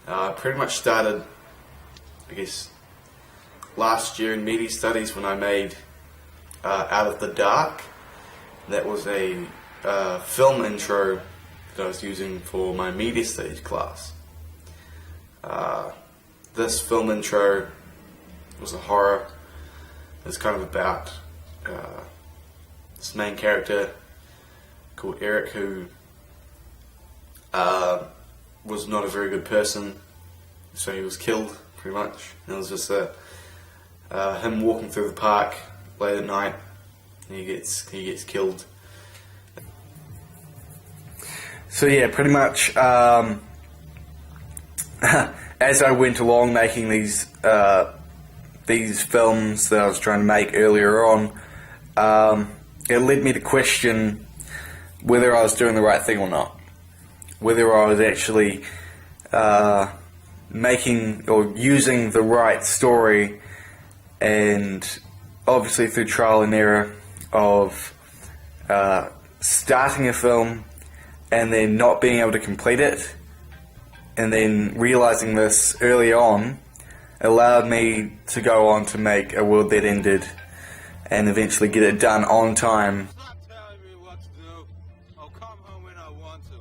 Pretty much started, I guess, last year in media studies when I made Out of the Dark. That was a film intro that I was using for my media studies class. This film intro was a horror. It was kind of about this main character called Eric, who was not a very good person, so he was killed pretty much. And it was just him walking through the park late at night, and he gets killed. So yeah, pretty much as I went along making these films that I was trying to make earlier on, it led me to question whether I was doing the right thing or not. Whether I was actually making or using the right story, and obviously through trial and error of starting a film and then not being able to complete it, and then realizing this early on allowed me to go on to make A World That Ended and eventually get it done on time. Stop telling me what to do. I'll come home when I want to.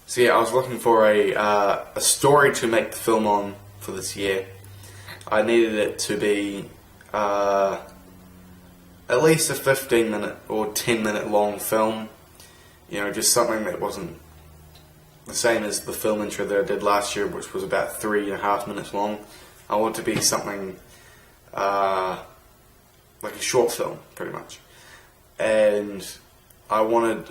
So yeah, I was looking for a story to make the film on for this year. I needed it to be at least a 15-minute or 10-minute long film. You know, just something that wasn't the same as the film intro that I did last year, which was about 3.5 minutes long. I want it to be something like a short film, pretty much. And I wanted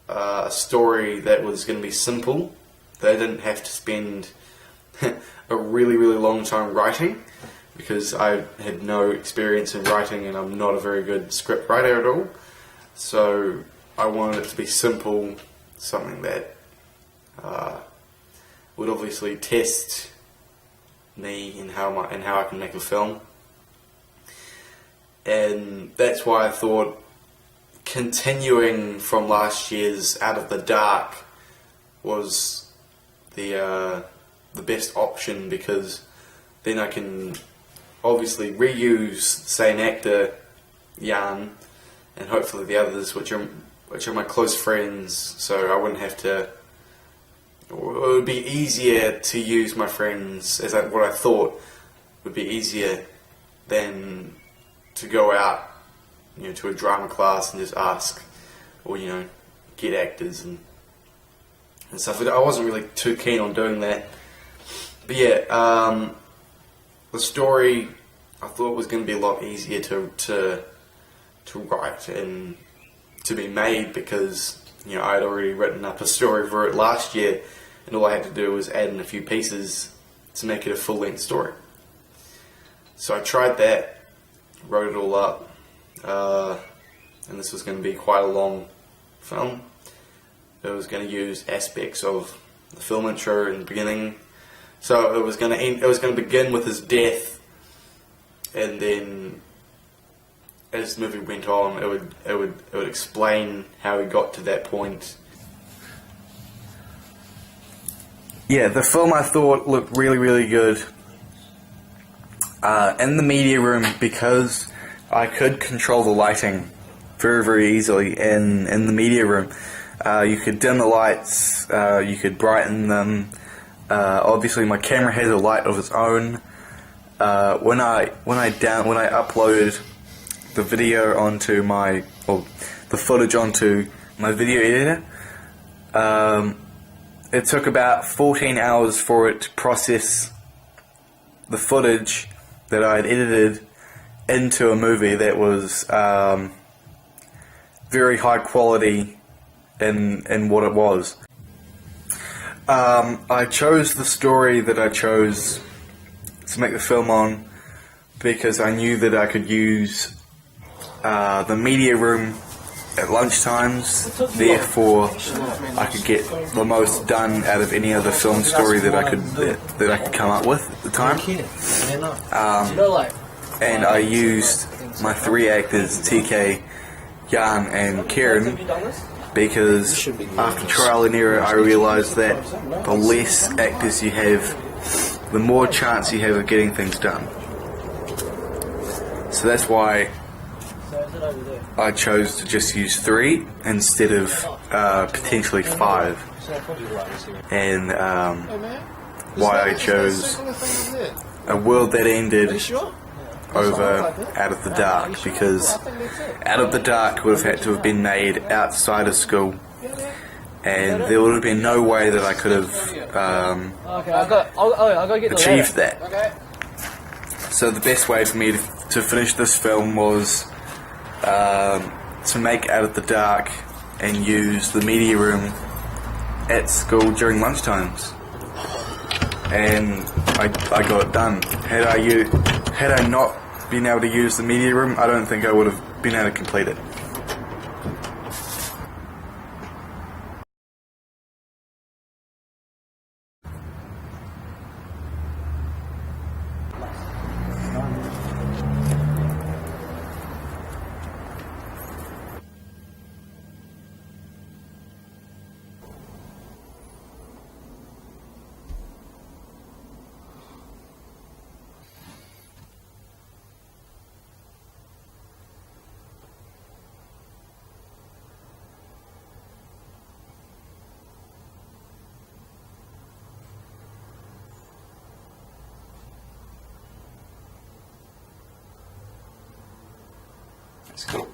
a story that was going to be simple. They didn't have to spend a really long time writing, because I had no experience in writing and I'm not a very good script writer at all. So I wanted it to be simple, something that would obviously test me and how I can make a film. And that's why I thought continuing from last year's Out of the Dark was the best option, because then I can obviously reuse the same actor, Jan, and hopefully the others, which are my close friends, so I wouldn't have to, or it would be easier to use my friends, what I thought would be easier than to go out, you know, to a drama class and just ask, or, you know, get actors and stuff. I wasn't really too keen on doing that. But yeah, the story I thought was going to be a lot easier to write and to be made, because I had already written up a story for it last year, and all I had to do was add in a few pieces to make it a full-length story. So I tried that, wrote it all up, and this was going to be quite a long film. It was going to use aspects of the film intro in the beginning. So it was going to begin with his death, and then as the movie went on, it would explain how he got to that point. Yeah, the film I thought looked really, really good. In the media room, because I could control the lighting very, very easily in the media room. You could dim the lights, you could brighten them. Obviously my camera has a light of its own. When I uploaded the video onto the footage onto my video editor, it took about 14 hours for it to process the footage that I had edited into a movie that was very high quality in what it was. I chose the story that I chose to make the film on because I knew that I could use the media room at lunchtimes, therefore I could get the most done out of any other film story that I could come up with at the time. And I used my 3 actors, TK, Jan and Kieran, because after trial and error I realised that the less actors you have, the more chance you have of getting things done. So that's why I chose to just use 3 instead of potentially 5, and why I chose a world that ended over Out of the Dark, because Out of the Dark would have had to have been made outside of school, and there would have been no way that I could have achieved that. So the best way for me to finish this film was to make Out of the Dark and use the media room at school during lunchtimes, and I got it done. Had I not been able to use the media room, I don't think I would have been able to complete it. Let's go.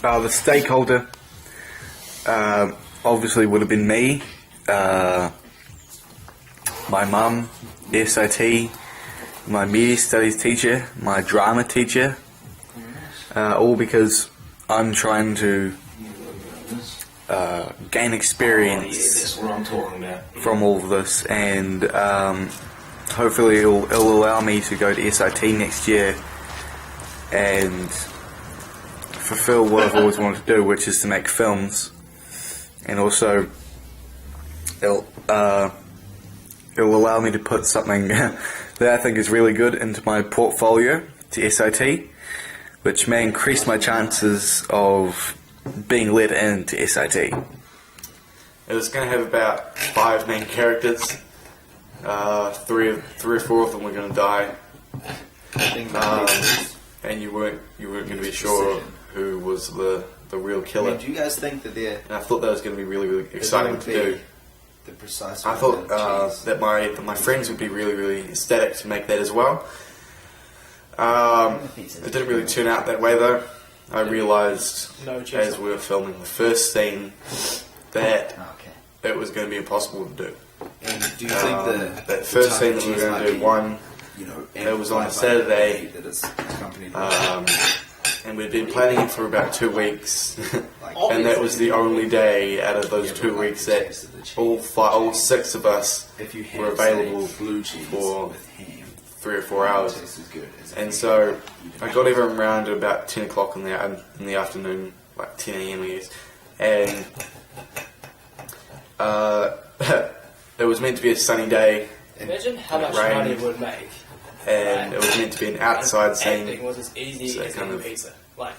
The stakeholder obviously would have been me, my mum, SIT, my media studies teacher, my drama teacher, all because I'm trying to gain experience from all of this, and hopefully it'll allow me to go to SIT next year and fulfill what I've always wanted to do, which is to make films, and also it'll allow me to put something that I think is really good into my portfolio to SIT, which may increase my chances of being let into SIT. It was going to have about 5 main characters. Three or four of them were going to die. And you weren't going to be sure who was the real killer. Do you guys think that they're... And I thought that was going to be really, really exciting to do. The precise I thought that my friends would be really, really ecstatic to make that as well. It didn't really turn out that way though. I realised as we were filming the first scene that it was going to be impossible to do. And do you think that first scene that we were going to do, it was on a Saturday, and we'd been planning it for about 2 weeks, and that was the only day out of those 2 weeks that all 6 of us were available for 3 or 4 hours. And so I got everyone around at about 10 o'clock in the afternoon, like 10 a.m. I guess, and it was meant to be a sunny day. Imagine how much money it would make. And it was meant to be an outside scene. Acting was as easy as kind of pizza. Like,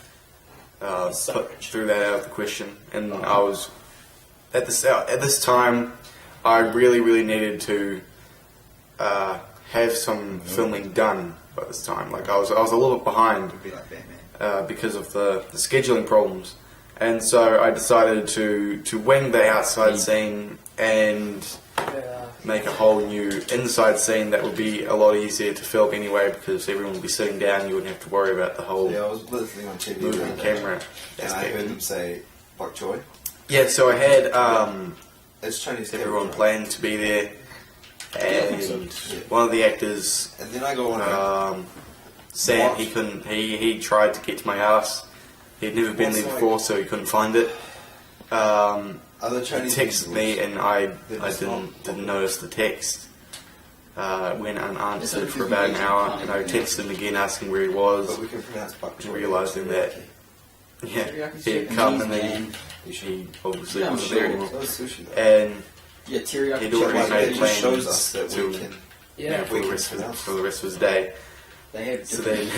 threw that out of the question. And I was at this time, I really needed to have some filming done by this time. Like I was a little bit behind because of the scheduling problems, and so I decided to wing the outside scene and make a whole new inside scene that would be a lot easier to film anyway, because everyone would be sitting down. You wouldn't have to worry about the whole I was listening on TV moving camera. and I heard them say bok choy. Yeah, so I had It's Chinese. everyone planned to be there, and one of the actors, and then I go on. Sam, he couldn't. He tried to get to my house. He'd never been there before, so he couldn't find it. Other He Chinese texted me, and I didn't notice the text. It went unanswered for about an hour, and I texted him again asking where he was, But we can pronounce bok choy. realising that he'd come and then he obviously wasn't there anymore. And he'd already made plans for the rest of his day. So then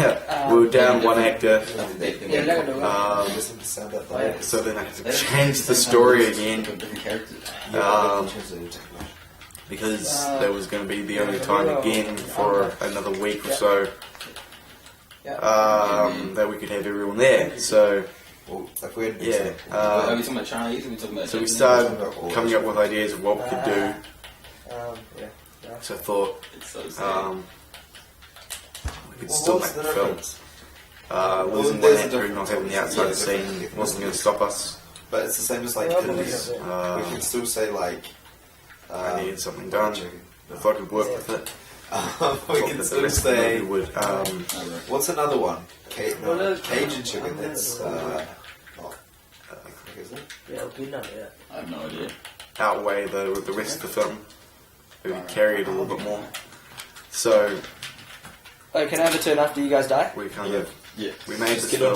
we were down one actor, so then I had to change the story again, because that was going to be the only time again for another week or so that we could have everyone there. So yeah, so we started coming up with ideas of what we could do. So I thought we could still make the film. Losing one actor and not having the outside scene wasn't going to stop us. But it's the same as like Because we can still say like I needed something done. If I could work with it, we can still say would. what's another one? Cajun chicken. That's is it? I have no idea. Outweigh the rest of the film. Maybe carry it a little bit more. So Oh, can I have a turn after you guys die? we kind of we made this film.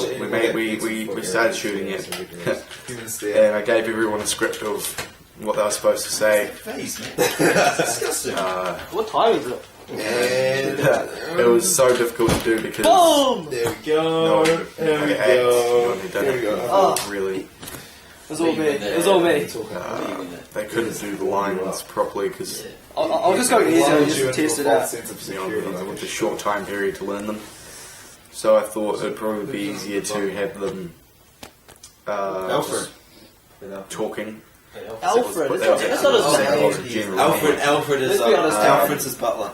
We started shooting it, and I gave everyone a script of what they were supposed to say. What time is it? And It was so difficult to do because Boom! there we go. there we go. Really, It was all me. It was all me. they couldn't do the lines properly because I'll just go easier and just test it out. with the short time period to learn them. So I thought it'd probably be easier to have them Alfred. talking. Alfred? That's not his name. Alfred is Let's be honest, Alfred's his butler.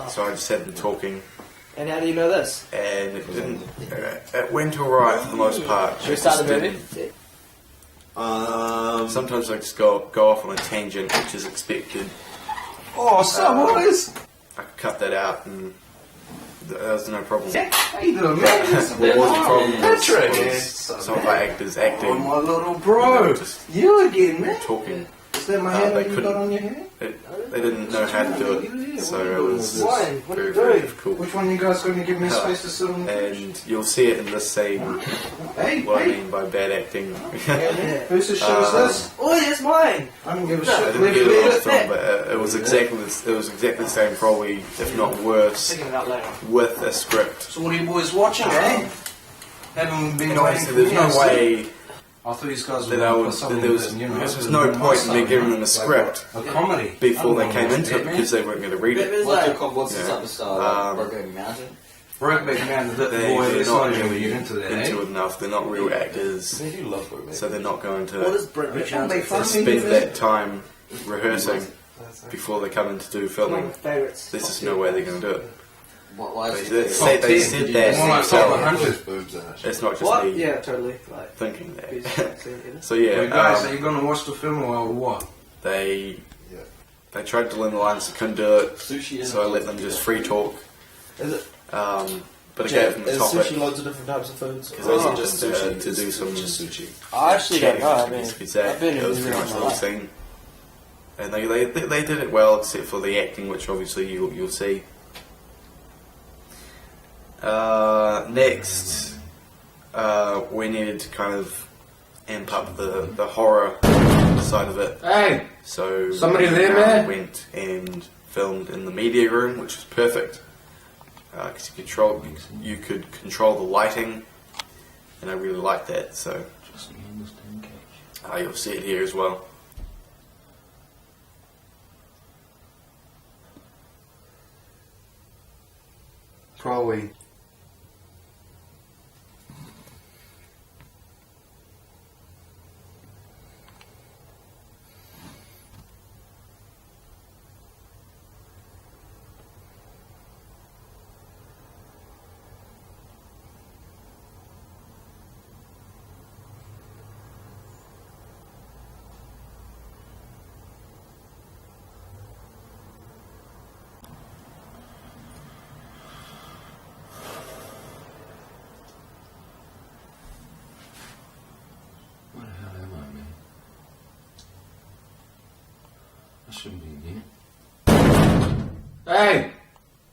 So I just had them talking, And how do you know this? and it didn't. It went alright for the most part. Should we start the movie? Sometimes I just go off on a tangent, which is expected. Oh, so boys. I could cut that out, and there was no problem. How you doing, man? What was the problem Patrick. was some of our actors Oh, acting, my little bro. just You again, man. talking. Is that my hand they that you got couldn't. on your hand? They didn't know how to do it, so it was Why? What are you very doing? difficult. Which one you guys going to give me space to sit on? And you'll see it in this scene, Hey, what I hey. mean by bad acting. Whose shit is this? Oh, that's mine! I don't give a I shit. didn't get it on film, but it was exactly the same, probably if not worse, Thinking about later. with a script. So what are you boys watching, eh? Haven't been And waiting obviously, for there's me, no I see. way I thought these guys were Then going to put something there was, in, you know, there was with no my point in son, me you giving know, them a like script a comedy. before I they don't came know, into it Batman. because they weren't going to read it. Batman's What's like, what's the Yeah. type of style? Like Brokeback Mountain? Brokeback Mountain, that They're boy, it's not not even really get into that, into it enough. They're not real actors, They do love Brokeback. so they're not going what is to Brent make fun of spend me? that time rehearsing before they come in to do One filming. of my favourites. There's just no way they're going to do it. Why is They it? said that More like top themselves. 100. Boobs in it. It's not just What? me Yeah, totally. Like, thinking he's that. seen it. So yeah, Well, guys, are you going to watch the film or what? they Yeah. they tried to learn the lines, they couldn't do it, Sushi. so I let them just free talk. Is it? But I gave them a Is topic sushi loads of different types of foods? because Or is they it just just sushi? to do some Just sushi. I actually don't know. I mean, I've been in it was New pretty much Zealand the my whole life. thing, and they did it well except for the acting, which obviously you'll see. Next, we needed to kind of amp up the horror side of it. Hey! So Somebody we, there, man? went and filmed in the media room, which was perfect because you could control the lighting, and I really liked that. So you'll see it here as well. Probably. Where the hell am I, man? I shouldn't be there. Hey!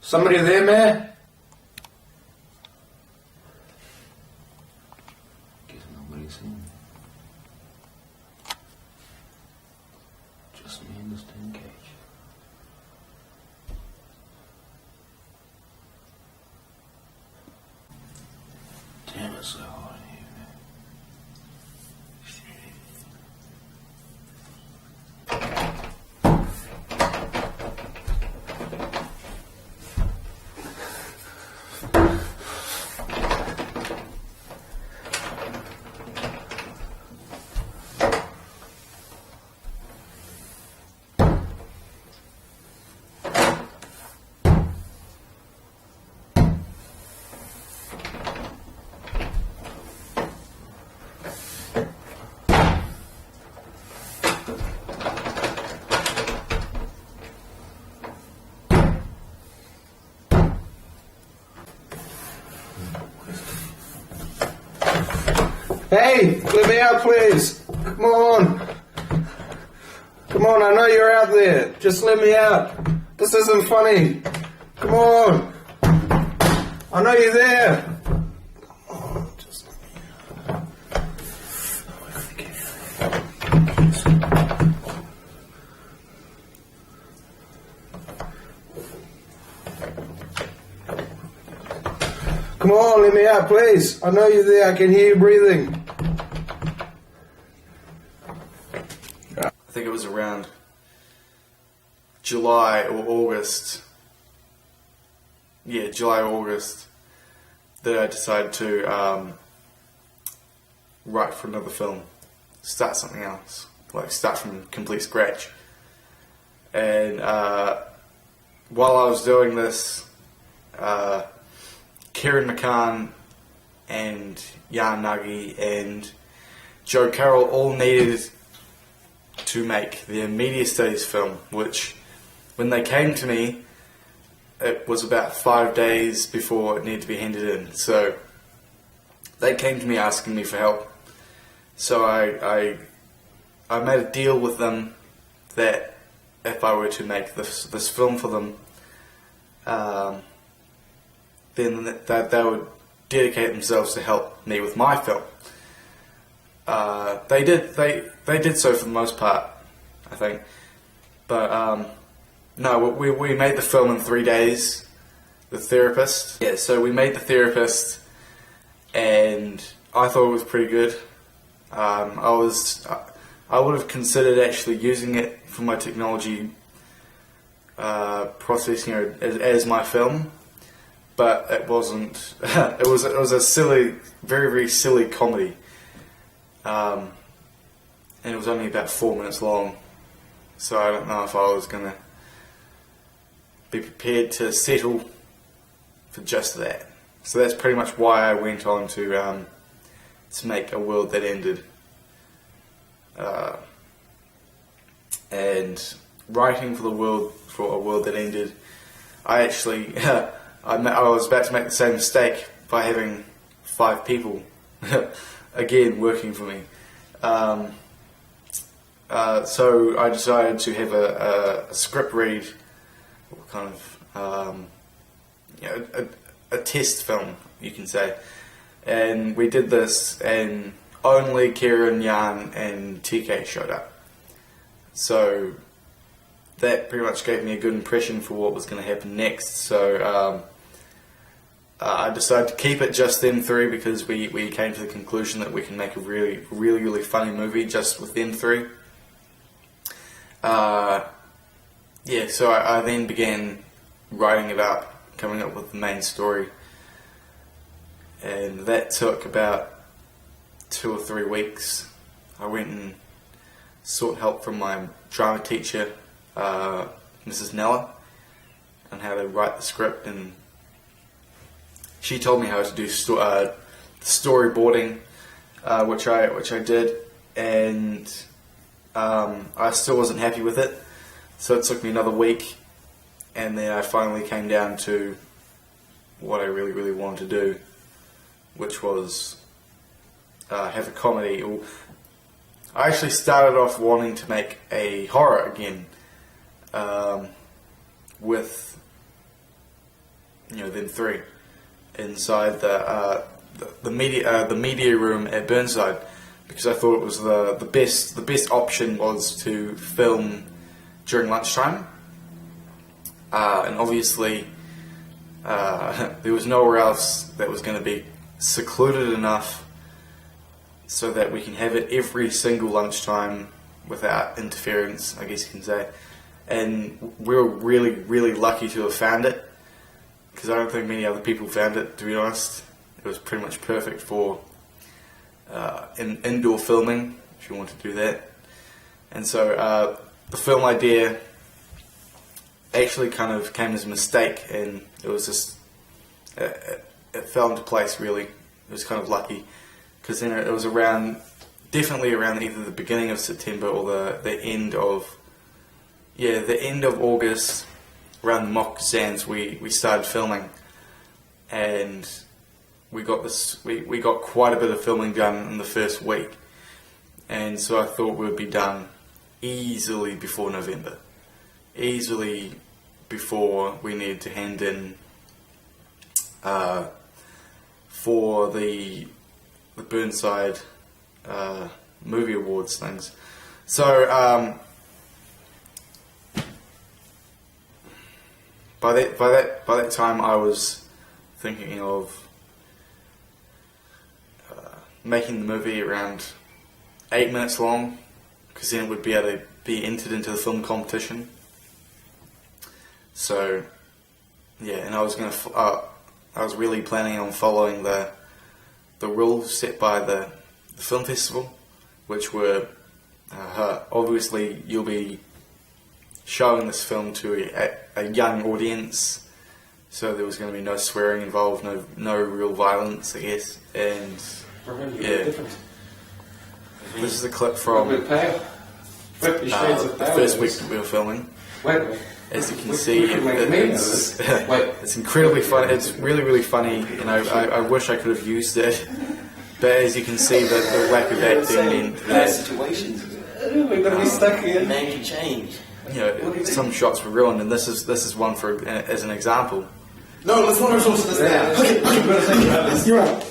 Somebody there, man? Guess nobody's in. Just me in this tin cage. Damn, it's so hot in here, man. Hey, let me out, please. Come on. Come on, I know you're out there. Just let me out. This isn't funny. Come on. I know you're there. Come on, just let me out. I gotta get out of here. Come on, let me out, please. I know you're there. I can hear you breathing. I think it was around July or August. Yeah, July or August that I decided to write for another film, start something else, like start from complete scratch. And while I was doing this, Kieran McCann and Jan Nagy and Joe Carroll all needed to make their media studies film, which when they came to me, it was about 5 days before it needed to be handed in. So they came to me asking me for help. So I made a deal with them that if I were to make this film for them, then that they would dedicate themselves to help me with my film. They did so for the most part, I think. But no, we made the film in 3 days. The Therapist. Yeah, so we made The Therapist, and I thought it was pretty good. I would have considered actually using it for my technology processing as my film, but it wasn't. it was a silly, very very silly comedy, and it was only about 4 minutes long. So I don't know if I was gonna be prepared to settle for just that. So that's pretty much why I went on to make A World That Ended. And writing for A World That Ended, I actually I was about to make the same mistake by having 5 people again working for me. So I decided to have a script read, kind of a test film, you can say. And we did this, and only Kieran, Jan, and TK showed up. So that pretty much gave me a good impression for what was going to happen next. So I decided to keep it just them 3 because we came to the conclusion that we can make a really, really, really funny movie just with them 3. So I then began writing it up, coming up with the main story, and that took about 2 or 3 weeks. I went and sought help from my drama teacher, Mrs. Nella, on how to write the script, and she told me how to do storyboarding, which I did, and I still wasn't happy with it, so it took me another week, and then I finally came down to what I really, really wanted to do, which was have a comedy. I actually started off wanting to make a horror again, with them 3 inside the media room at Burnside, because I thought it was the best option was to film during lunchtime, and obviously there was nowhere else that was going to be secluded enough so that we can have it every single lunchtime without interference, I guess you can say. And we were really, really lucky to have found it, because I don't think many other people found it, to be honest. It was pretty much perfect for indoor filming, if you want to do that. And so the film idea actually kind of came as a mistake, and it was just it fell into place, really. It was kind of lucky, because then it was definitely around either the beginning of September or the end of August, around the mock exams, we started filming, and we got quite a bit of filming done in the first week, and so I thought we'd be done easily before November, easily before we needed to hand in for the Burnside movie awards things. So by that time, I was thinking of making the movie around 8 minutes long, because then it would be able to be entered into the film competition. So yeah, and I was really planning on following the rules set by the film festival, which were obviously you'll be showing this film to a young audience, so there was going to be no swearing involved, no real violence, I guess. And yeah, this is a clip from the first week that we were filming. As you can see, it's incredibly funny. It's really, really funny. You know, I wish I could have used it, but as you can see, the lack of acting meant that situations. We're going to be stuck here. Man can change. You know, some shots were ruined, and this is one as an example. No, let's not resource this now. Okay, we're going to think about this. You're right.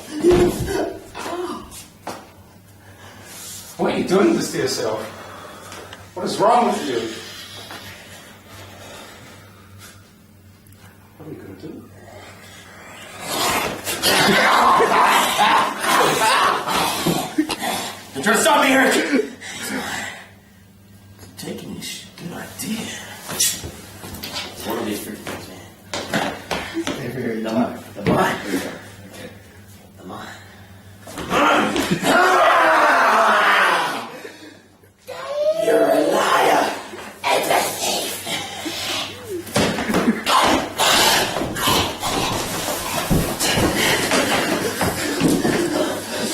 What are you doing this to yourself? What is wrong with you? What are we going to do? Trying to stop me, Eric! Taking this good idea. It's one of these three things, man. The mind. The mind. The mind. You're a liar and a thief.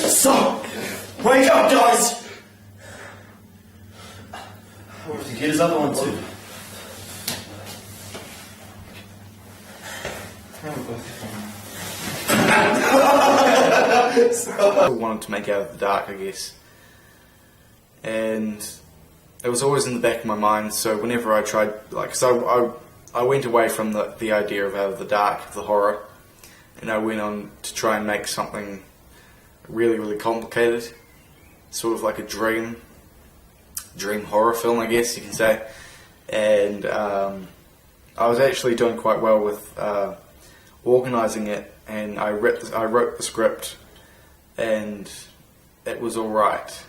So, wake up, guys! Where did he get his other one to? I wanted to make Out of the Dark, I guess. And it was always in the back of my mind, so whenever I tried, like, so I went away from the idea of Out of the Dark, of the horror, and I went on to try and make something really, really complicated, sort of like a dream horror film, I guess you can say. And I was actually doing quite well with organising it, and I wrote the script, and it was alright.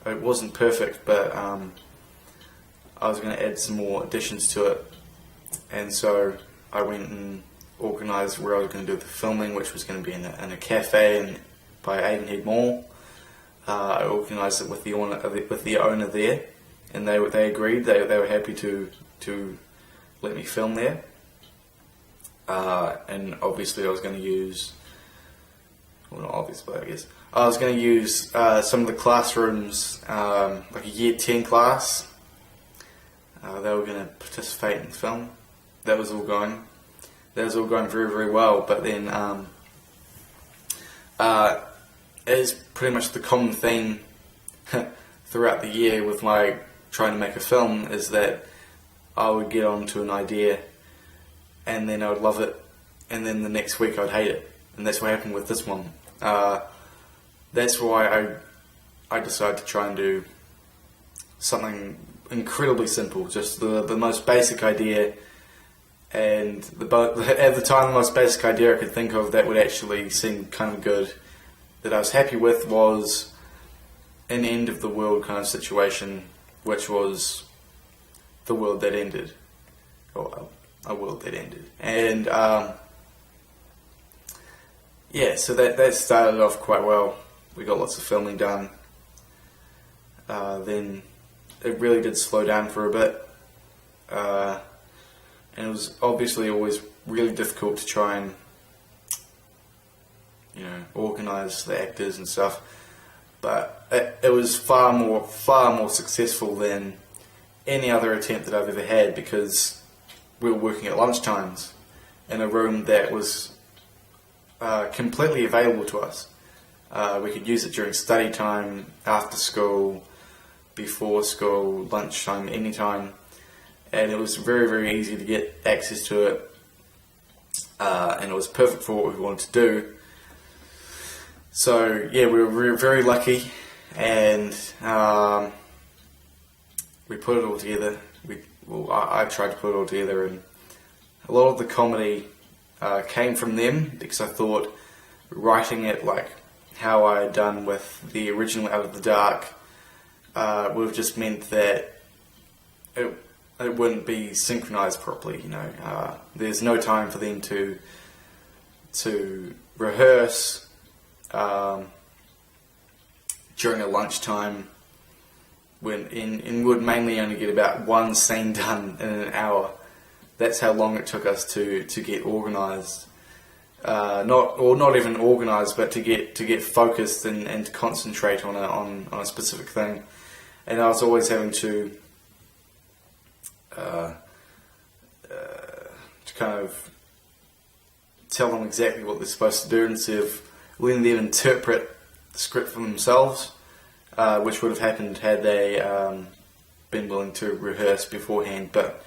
It wasn't perfect, but I was going to add some more additions to it, and so I went and organised where I was going to do the filming, which was going to be in a cafe by Avonhead Mall. I organised it with the owner there, and they agreed. They were happy to let me film there. And obviously I was going to use, well, not obviously, I guess, I was going to use some of the classrooms, like a year 10 class. They were going to participate in the film. That was all going very, very well, but then as pretty much the common theme throughout the year with my trying to make a film is that I would get onto an idea and then I would love it, and then the next week I'd hate it, and that's what happened with this one. That's why I decided to try and do something incredibly simple, just the most basic idea, and at the time the most basic idea I could think of that would actually seem kind of good, that I was happy with, was an end of the world kind of situation, which was the world that ended, or a world that ended. And yeah, so that started off quite well. We got lots of filming done. Then it really did slow down for a bit, and it was obviously always really difficult to try and, you know, organise the actors and stuff. But it was far more successful than any other attempt that I've ever had, because we were working at lunchtimes in a room that was completely available to us. We could use it during study time, after school, before school, lunchtime, anytime, and it was very, very easy to get access to it, and it was perfect for what we wanted to do. So yeah, we were very lucky, and we put it all together. I tried to put it all together, and a lot of the comedy came from them, because I thought writing it like how I had done with the original Out of the Dark would have just meant that it wouldn't be synchronized properly. You know, there's no time for them to rehearse during a lunchtime, and would mainly only get about one scene done in an hour. That's how long it took us to get organised. Not even organised, but to get focused and to concentrate on a specific thing. And I was always having to kind of tell them exactly what they're supposed to do, instead of letting them interpret the script for themselves, which would have happened had they been willing to rehearse beforehand. But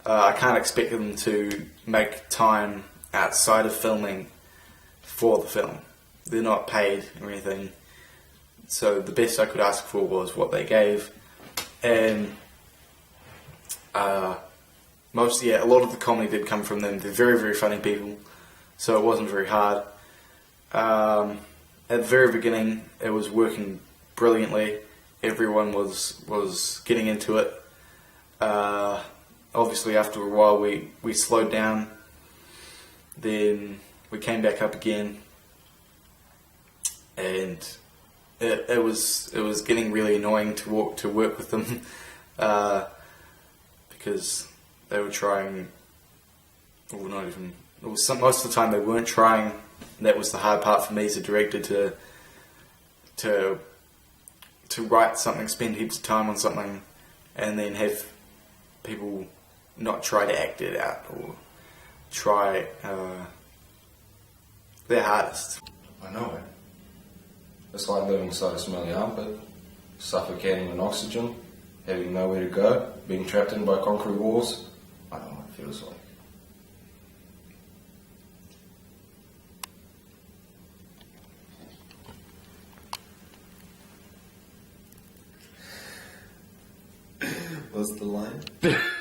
I can't expect them to make time outside of filming for the film. They're not paid or anything, so the best I could ask for was what they gave. And a lot of the comedy did come from them. They're very, very funny people, so it wasn't very hard. At the very beginning, it was working brilliantly. Everyone was getting into it. Obviously, after a while, we slowed down. Then we came back up again, and it was getting really annoying to work with them because they were trying. Well, not even. Most of the time they weren't trying. And that was the hard part for me as a director to write something, spend heaps of time on something, and then have people not try to act it out or try their hardest. I know it. It's like living inside a smelly armpit, suffocating on oxygen, having nowhere to go, being trapped in by concrete walls. I know what it feels like. What's the line?